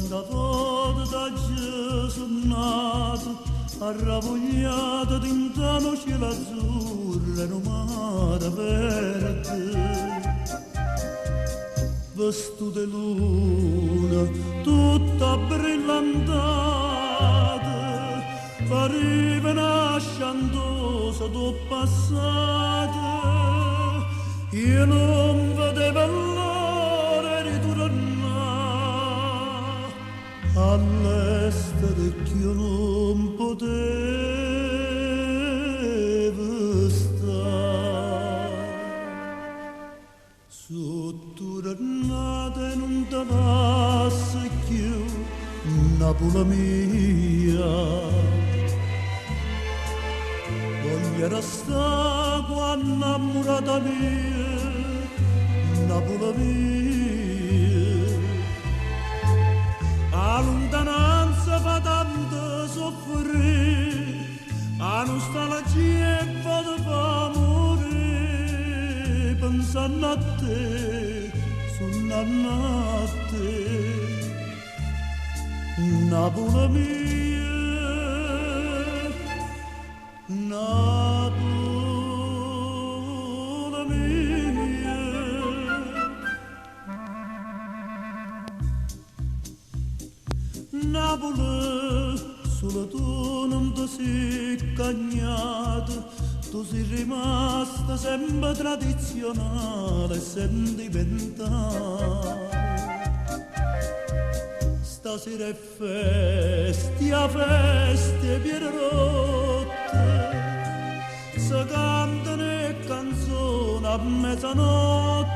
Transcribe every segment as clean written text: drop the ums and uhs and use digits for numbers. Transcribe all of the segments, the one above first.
Quanta volta già sono nato, arravogliato dentro lo cielo azzurro e un mare verde. Vesto di luna, tutta brillantata, pareva una sciantosa do passata. Io non vedevo l'ora di tornare all'estero che io non potevo stare. Sotto tornata e non te lassi più Napoli mia. Voglio restare qua innamorata mia, Napoli mia. A lontananza fa tanto soffrire, a nostalgia fa da fa morire, pensando a te, sognando a te, Napoli mia. Napoli mia. Napoli, solo tu non ti sei cagnata, tu sei rimasta sempre tradizionale, sentimentale. Stasera è feste, piene rotte, si cantano e canzoni a mezzanotte.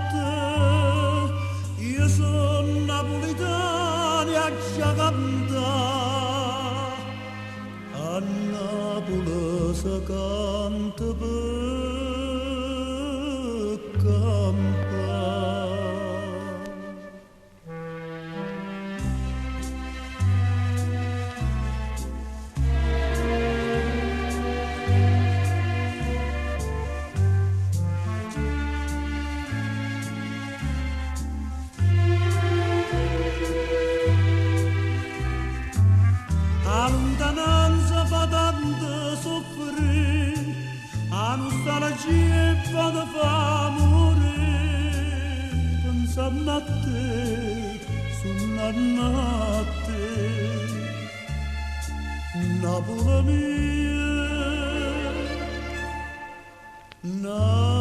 Io sono napolitano e a già cantare, a Napoli si canta per campare. A nostalgia fa da fa morire, pensando a te, sognando a te, Napoli mia.